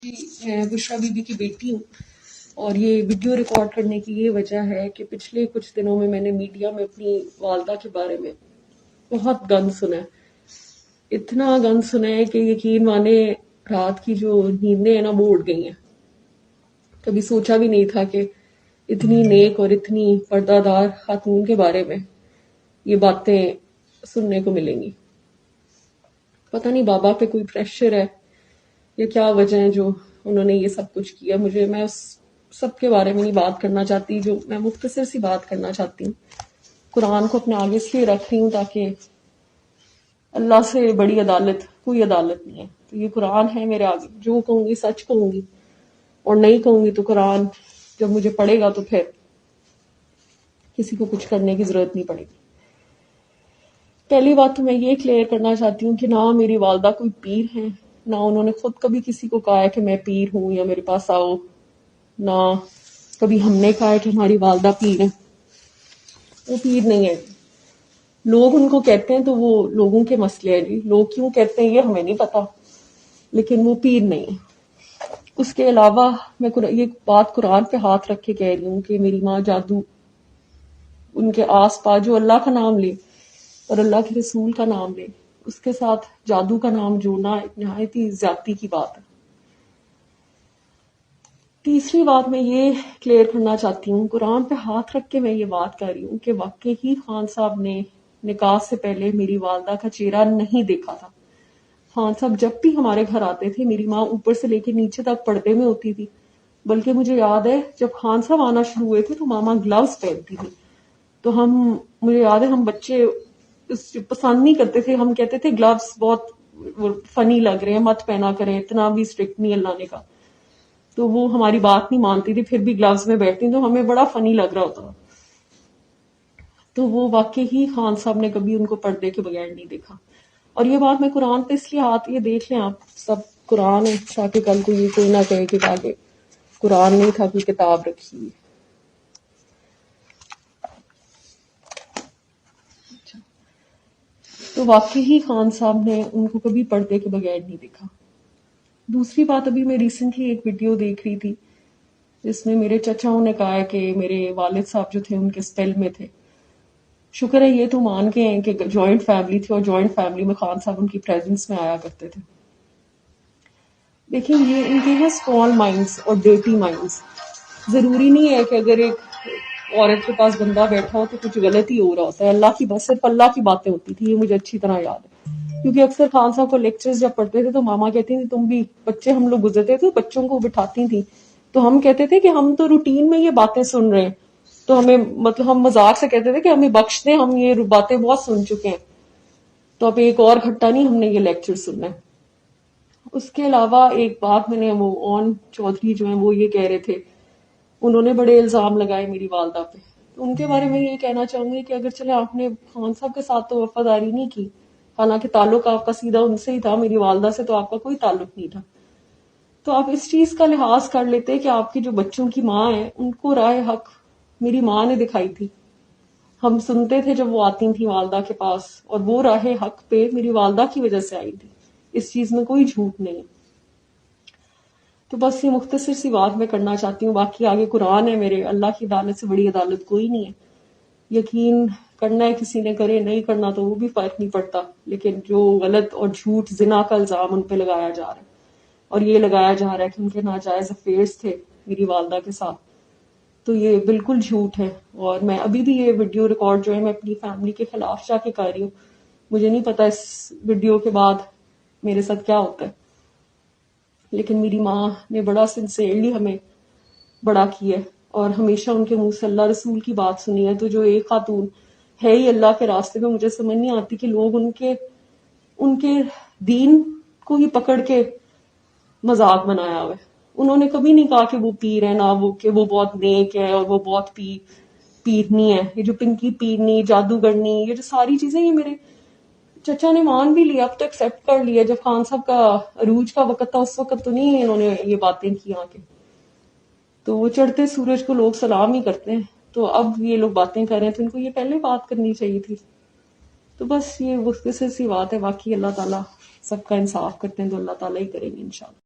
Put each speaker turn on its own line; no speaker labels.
جی میں بشرا be be کی بیٹی ہوں، اور یہ ویڈیو ریکارڈ کرنے کی یہ وجہ ہے کہ پچھلے کچھ دنوں میں نے میڈیا میں اپنی والدہ کے بارے میں بہت گند سنا ہے، اتنا گند سنا ہے کہ یقین مانے رات کی جو نیندیں ہیں نا وہ اڑ گئی ہیں۔ کبھی سوچا بھی نہیں تھا کہ اتنی نیک اور اتنی پردہ دار خاتون کے بارے میں یہ باتیں سننے کو ملیں گی۔ پتہ نہیں بابا پہ کوئی پریشر ہے یا کیا وجہ ہے جو انہوں نے یہ سب کچھ کیا۔ میں اس سب کے بارے میں نہیں بات کرنا چاہتی، جو میں مختصر سی بات کرنا چاہتی ہوں۔ قرآن کو اپنے آگے اس لیے رکھ رہی ہوں تاکہ اللہ سے بڑی عدالت کوئی عدالت نہیں ہے، تو یہ قرآن ہے میرے آگے، جو کہوں گی سچ کہوں گی، اور نہیں کہوں گی تو قرآن جب مجھے پڑھے گا تو پھر کسی کو کچھ کرنے کی ضرورت نہیں پڑے گی۔ پہلی بات تو میں یہ کلیئر کرنا چاہتی ہوں کہ نہ میری والدہ کوئی پیر ہیں، نہ انہوں نے خود کبھی کسی کو کہا ہے کہ میں پیر ہوں یا میرے پاس آؤ، نہ کبھی ہم نے کہا ہے کہ ہماری والدہ پیر ہیں۔ وہ پیر نہیں ہے، لوگ ان کو کہتے ہیں تو وہ لوگوں کے مسئلے ہیں جی، لوگ کیوں کہتے ہیں یہ ہمیں نہیں پتا، لیکن وہ پیر نہیں ہے۔ اس کے علاوہ میں یہ بات قرآن پہ ہاتھ رکھ کے کہہ رہی ہوں کہ میری ماں جادو ان کے آس پاس جو اللہ کا نام لے اور اللہ کے رسول کا نام لے، اس کے ساتھ جادو کا نام جوڑنا ایک نہایت ہی زیادتی کی بات ہے۔ تیسری بات میں یہ کلیئر کرنا چاہتی ہوں، قرآن پہ ہاتھ رکھ کے میں یہ بات کر رہی ہوں کہ واقعی ہی خان صاحب نے نکاح سے پہلے میری والدہ کا چہرہ نہیں دیکھا تھا۔ خان صاحب جب بھی ہمارے گھر آتے تھے میری ماں اوپر سے لے کے نیچے تک پردے میں ہوتی تھی، بلکہ مجھے یاد ہے جب خان صاحب آنا شروع ہوئے تھے تو ماما گلوز پہنتی تھی، تو مجھے یاد ہے ہم بچے پسند نہیں کرتے تھے، ہم کہتے تھے گلوز بہت فنی لگ رہے ہیں، مت پہنا کریں، اتنا بھی اسٹرکٹ نہیں اللہ نے کہا۔ تو وہ ہماری بات نہیں مانتی تھی، پھر بھی گلوز میں بیٹھتی تو ہمیں بڑا فنی لگ رہا ہوتا۔ تو وہ واقعی ہی خان صاحب نے کبھی ان کو پردے کے بغیر نہیں دیکھا۔ اور یہ بات میں قرآن پہ اس لیے ہاتھ یہ دیکھ لیں آپ سب، قرآن ہے تاکہ کل کو یہ کوئی نہ کہے کہ آگے قرآن نہیں تھا کوئی کتاب رکھی ہوئی۔ تو واقعی ہی خان صاحب نے ان کو کبھی پردے کے بغیر نہیں دیکھا۔ دوسری بات، ابھی میں ریسنٹلی ایک ویڈیو دیکھ رہی تھی جس میں میرے چچاؤں نے کہا ہے کہ میرے والد صاحب جو تھے ان کے اسپیل میں تھے۔ شکر ہے یہ تو مان کے ہیں کہ جوائنٹ فیملی تھی اور جوائنٹ فیملی میں خان صاحب ان کی پریزنس میں آیا کرتے تھے۔ دیکھیں یہ ان کے ہیں اسمال مائنڈس اور ڈرٹی مائنڈس۔ ضروری نہیں ہے کہ اگر ایک عورت کے پاس بندہ بیٹھا ہو تو کچھ غلط ہی ہو رہا ہوتا ہے، اللہ کی بات صرف اللہ کی باتیں ہوتی تھی، یہ مجھے اچھی طرح یاد ہے۔ کیونکہ اکثر خان صاحب کو لیکچرز جب پڑھتے تھے تو ماما کہتی تھی تم بھی بچے، ہم لوگ گزرتے تھے بچوں کو بٹھاتی تھی تو ہم کہتے تھے کہ ہم تو روٹین میں یہ باتیں سن رہے ہیں، تو ہمیں مطلب ہم مذاق سے کہتے تھے کہ ہمیں بخش دیں، ہم یہ باتیں بہت سن چکے ہیں، تو اب ایک اور گھٹا نہیں ہم نے یہ لیکچر سننا ہے۔ اس کے علاوہ ایک بات میں نے وہ اون چودھری جو ہیں وہ یہ کہہ رہے تھے، انہوں نے بڑے الزام لگائے میری والدہ پہ، تو ان کے بارے میں یہ کہنا چاہوں گی کہ اگر چلے آپ نے خان صاحب کے ساتھ تو وفاداری نہیں کی، حالانکہ تعلق آپ کا سیدھا ان سے ہی تھا، میری والدہ سے تو آپ کا کوئی تعلق نہیں تھا، تو آپ اس چیز کا لحاظ کر لیتے کہ آپ کی جو بچوں کی ماں ہے ان کو راہ حق میری ماں نے دکھائی تھی۔ ہم سنتے تھے جب وہ آتی تھی والدہ کے پاس، اور وہ راہ حق پہ میری والدہ کی وجہ سے آئی تھی، اس چیز میں کوئی جھوٹ نہیں۔ تو بس یہ مختصر سی بات میں کرنا چاہتی ہوں، باقی آگے قرآن ہے میرے، اللہ کی عدالت سے بڑی عدالت کوئی نہیں ہے۔ یقین کرنا ہے کسی نے کرے، نہیں کرنا تو وہ بھی فرق نہیں پڑتا، لیکن جو غلط اور جھوٹ زنا کا الزام ان پہ لگایا جا رہا ہے، اور یہ لگایا جا رہا ہے کہ ان کے ناجائز افیئرز تھے میری والدہ کے ساتھ، تو یہ بالکل جھوٹ ہے۔ اور میں ابھی بھی یہ ویڈیو ریکارڈ جو ہے میں اپنی فیملی کے خلاف جا کے کر رہی ہوں، مجھے نہیں پتا اس ویڈیو کے بعد میرے ساتھ کیا ہوتا ہے، لیکن میری ماں نے بڑا سنسیئرلی ہمیں بڑا کیا ہے، اور ہمیشہ ان کے منہ سے اللہ رسول کی بات سنی ہے۔ تو جو ایک خاتون ہے ہی اللہ کے راستے میں، مجھے سمجھ نہیں آتی کہ لوگ ان کے دین کو ہی پکڑ کے مذاق بنایا ہوا ہے۔ انہوں نے کبھی نہیں کہا کہ وہ پیر ہے، نہ وہ کہ وہ بہت نیک ہے اور وہ بہت پیرنی ہے۔ یہ جو پنکی پیرنی، جادوگرنی، یہ جو ساری چیزیں یہ میرے چچا نے مان بھی لیا، اب تو ایکسیپٹ کر لیا۔ جب خان صاحب کا عروج کا وقت تھا اس وقت تو نہیں انہوں نے یہ باتیں کی آگے، تو وہ چڑھتے سورج کو لوگ سلام ہی کرتے ہیں، تو اب یہ لوگ باتیں کر رہے ہیں تو ان کو یہ پہلے بات کرنی چاہیے تھی۔ تو بس یہ مختصر سی بات ہے، باقی اللہ تعالیٰ سب کا انصاف کرتے ہیں تو اللہ تعالیٰ ہی کریں گے انشاءاللہ۔